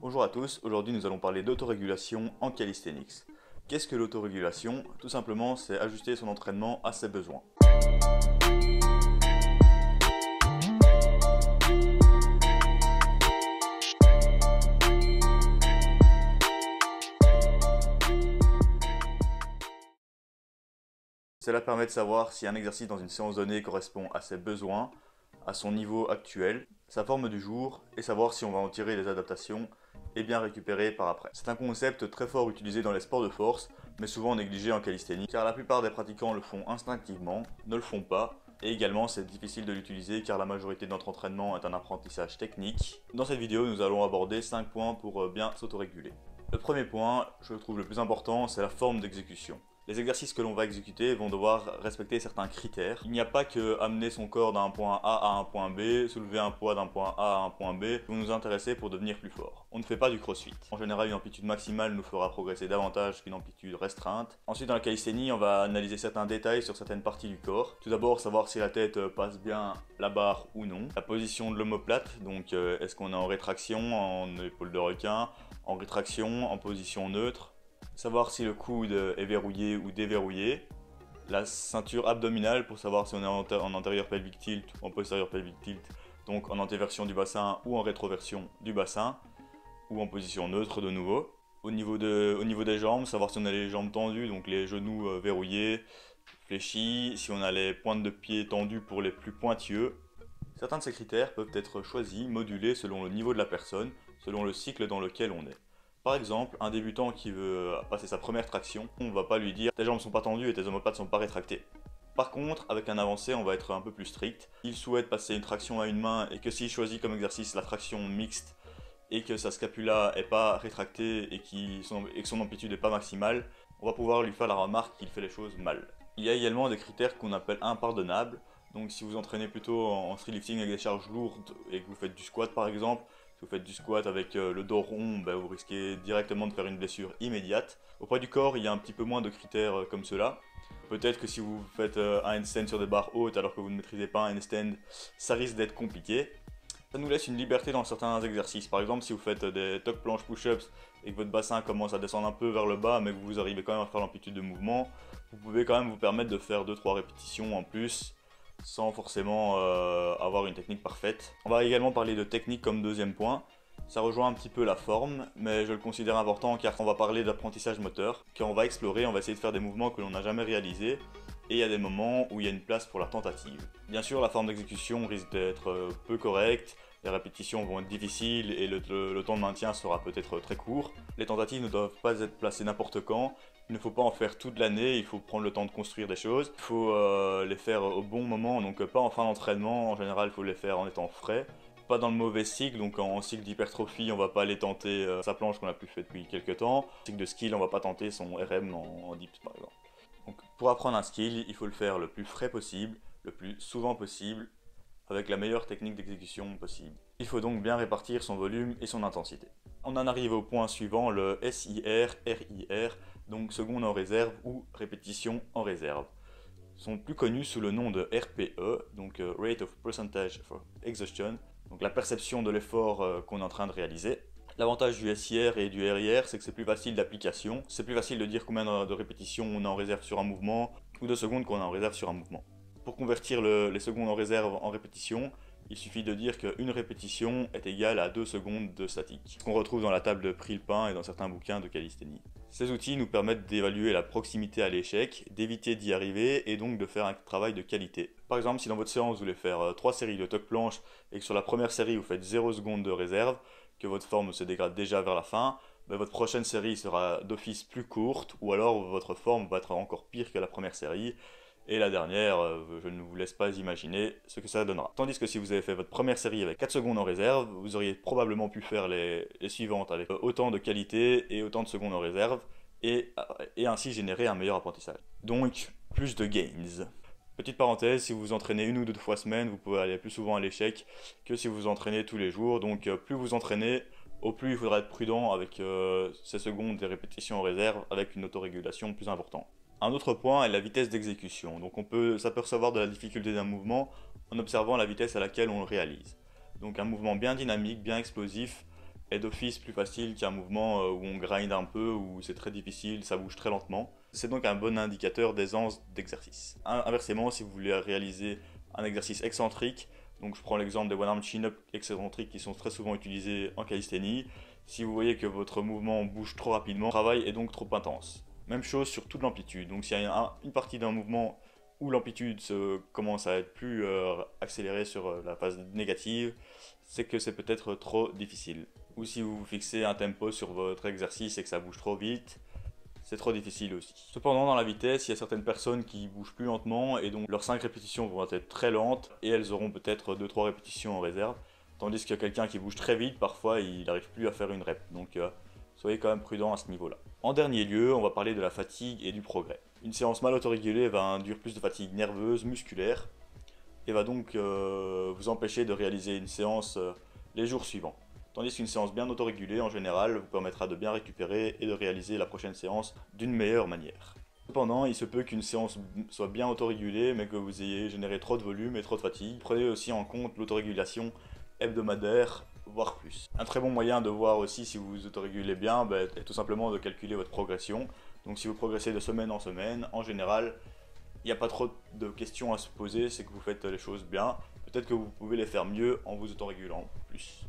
Bonjour à tous, aujourd'hui nous allons parler d'autorégulation en calisthenics. Qu'est-ce que l'autorégulation? Tout simplement, c'est ajuster son entraînement à ses besoins. Cela permet de savoir si un exercice dans une séance donnée correspond à ses besoins, à son niveau actuel, sa forme du jour, et savoir si on va en tirer des adaptations et bien récupérer par après. C'est un concept très fort utilisé dans les sports de force, mais souvent négligé en calisthénie, car la plupart des pratiquants le font instinctivement, ne le font pas, et également c'est difficile de l'utiliser car la majorité de notre entraînement est un apprentissage technique. Dans cette vidéo, nous allons aborder 5 points pour bien s'autoréguler. Le premier point, je le trouve le plus important, c'est la forme d'exécution. Les exercices que l'on va exécuter vont devoir respecter certains critères. Il n'y a pas que amener son corps d'un point A à un point B, soulever un poids d'un point A à un point B, qui vont nous intéresser pour devenir plus fort. On ne fait pas du crossfit. En général, une amplitude maximale nous fera progresser davantage qu'une amplitude restreinte. Ensuite, dans la calisthénie, on va analyser certains détails sur certaines parties du corps. Tout d'abord, savoir si la tête passe bien la barre ou non. La position de l'omoplate, donc est-ce qu'on est en rétraction, en épaule de requin, en rétraction, en position neutre. Savoir si le coude est verrouillé ou déverrouillé, la ceinture abdominale pour savoir si on est en antérieur pelvic tilt ou en postérieur pelvic tilt, donc en antéversion du bassin ou en rétroversion du bassin, ou en position neutre de nouveau. Au niveau des jambes, savoir si on a les jambes tendues, donc les genoux verrouillés, fléchis, si on a les pointes de pied tendues pour les plus pointilleux. Certains de ces critères peuvent être choisis, modulés selon le niveau de la personne, selon le cycle dans lequel on est. Par exemple, un débutant qui veut passer sa première traction, on ne va pas lui dire « tes jambes sont pas tendues et tes omoplates sont pas rétractées ». Par contre, avec un avancé, on va être un peu plus strict. Il souhaite passer une traction à une main et que s'il choisit comme exercice la traction mixte et que sa scapula est pas rétractée et que son amplitude n'est pas maximale, on va pouvoir lui faire la remarque qu'il fait les choses mal. Il y a également des critères qu'on appelle impardonnables. Donc si vous entraînez plutôt en street lifting avec des charges lourdes et que vous faites du squat par exemple, si vous faites du squat avec le dos rond, vous risquez directement de faire une blessure immédiate. Au poids du corps, il y a un petit peu moins de critères comme cela. Peut-être que si vous faites un handstand sur des barres hautes alors que vous ne maîtrisez pas un handstand, ça risque d'être compliqué. Ça nous laisse une liberté dans certains exercices. Par exemple, si vous faites des tuck planches push-ups et que votre bassin commence à descendre un peu vers le bas, mais que vous arrivez quand même à faire l'amplitude de mouvement, vous pouvez quand même vous permettre de faire 2-3 répétitions en plus, sans forcément avoir une technique parfaite. On va également parler de technique comme deuxième point. Ça rejoint un petit peu la forme, mais je le considère important car on va parler d'apprentissage moteur. Quand on va explorer, on va essayer de faire des mouvements que l'on n'a jamais réalisés, et il y a des moments où il y a une place pour la tentative. Bien sûr, la forme d'exécution risque d'être peu correcte, les répétitions vont être difficiles et le temps de maintien sera peut-être très court. Les tentatives ne doivent pas être placées n'importe quand. Il ne faut pas en faire toute l'année, il faut prendre le temps de construire des choses. Il faut les faire au bon moment, donc pas en fin d'entraînement, en général il faut les faire en étant frais. Pas dans le mauvais cycle, donc en cycle d'hypertrophie on va pas aller tenter sa planche qu'on a plus fait depuis quelques temps. En cycle de skill on va pas tenter son RM en dips par exemple. Donc pour apprendre un skill, il faut le faire le plus frais possible, le plus souvent possible, avec la meilleure technique d'exécution possible. Il faut donc bien répartir son volume et son intensité. On en arrive au point suivant, le SIR, RIR, donc seconde en réserve ou répétition en réserve. Ils sont plus connus sous le nom de RPE, donc Rate of Percentage for Exhaustion, donc la perception de l'effort qu'on est en train de réaliser. L'avantage du SIR et du RIR, c'est que c'est plus facile d'application. C'est plus facile de dire combien de répétitions on a en réserve sur un mouvement ou de secondes qu'on a en réserve sur un mouvement. Pour convertir les secondes en réserve en répétition, il suffit de dire qu'une répétition est égale à 2 secondes de statique, ce qu'on retrouve dans la table de prix-le-pain et dans certains bouquins de calisthénie. Ces outils nous permettent d'évaluer la proximité à l'échec, d'éviter d'y arriver et donc de faire un travail de qualité. Par exemple, si dans votre séance vous voulez faire 3 séries de tuck planche et que sur la première série vous faites 0 secondes de réserve, que votre forme se dégrade déjà vers la fin, votre prochaine série sera d'office plus courte ou alors votre forme va être encore pire que la première série. Et la dernière, je ne vous laisse pas imaginer ce que ça donnera. Tandis que si vous avez fait votre première série avec 4 secondes en réserve, vous auriez probablement pu faire les suivantes avec autant de qualité et autant de secondes en réserve, et ainsi générer un meilleur apprentissage. Donc, plus de gains. Petite parenthèse, si vous vous entraînez 1 ou 2 fois semaine, vous pouvez aller plus souvent à l'échec que si vous vous entraînez tous les jours. Donc plus vous entraînez, au plus il faudra être prudent avec ces secondes des répétitions en réserve avec une autorégulation plus importante. Un autre point est la vitesse d'exécution. Donc on peut s'apercevoir de la difficulté d'un mouvement en observant la vitesse à laquelle on le réalise. Donc un mouvement bien dynamique, bien explosif, est d'office plus facile qu'un mouvement où on grind un peu, où c'est très difficile, ça bouge très lentement. C'est donc un bon indicateur d'aisance d'exercice. Inversement, si vous voulez réaliser un exercice excentrique, donc je prends l'exemple des one-arm chin-up excentriques qui sont très souvent utilisés en calisthénie, si vous voyez que votre mouvement bouge trop rapidement, le travail est donc trop intense. Même chose sur toute l'amplitude, donc s'il y a une partie d'un mouvement où l'amplitude commence à être plus accélérée sur la phase négative, c'est que c'est peut-être trop difficile. Ou si vous fixez un tempo sur votre exercice et que ça bouge trop vite, c'est trop difficile aussi. Cependant, dans la vitesse, il y a certaines personnes qui bougent plus lentement et donc leurs 5 répétitions vont être très lentes et elles auront peut-être 2-3 répétitions en réserve. Tandis que quelqu'un qui bouge très vite, parfois il n'arrive plus à faire une rep. Donc soyez quand même prudent à ce niveau-là. En dernier lieu, on va parler de la fatigue et du progrès. Une séance mal autorégulée va induire plus de fatigue nerveuse, musculaire, et va donc vous empêcher de réaliser une séance les jours suivants. Tandis qu'une séance bien autorégulée, en général, vous permettra de bien récupérer et de réaliser la prochaine séance d'une meilleure manière. Cependant, il se peut qu'une séance soit bien autorégulée, mais que vous ayez généré trop de volume et trop de fatigue. Prenez aussi en compte l'autorégulation hebdomadaire, voire plus. Un très bon moyen de voir aussi si vous vous autorégulez bien est tout simplement de calculer votre progression. Donc si vous progressez de semaine en semaine, en général, il n'y a pas trop de questions à se poser, c'est que vous faites les choses bien. Peut-être que vous pouvez les faire mieux en vous autorégulant plus.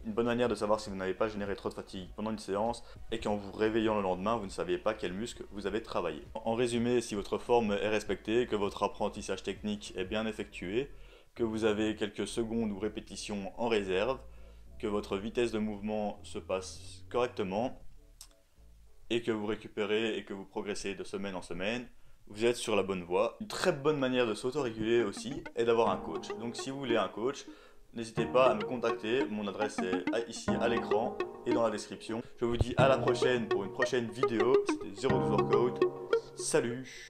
Une bonne manière de savoir si vous n'avez pas généré trop de fatigue pendant une séance est qu'en vous réveillant le lendemain, vous ne saviez pas quel muscle vous avez travaillé. En résumé, si votre forme est respectée, que votre apprentissage technique est bien effectué, que vous avez quelques secondes ou répétitions en réserve, que votre vitesse de mouvement se passe correctement, et que vous récupérez et que vous progressez de semaine en semaine, vous êtes sur la bonne voie. Une très bonne manière de s'autoréguler aussi est d'avoir un coach. Donc si vous voulez un coach, n'hésitez pas à me contacter, mon adresse est ici à l'écran et dans la description. Je vous dis à la prochaine pour une prochaine vidéo, c'était 012 Workout, salut!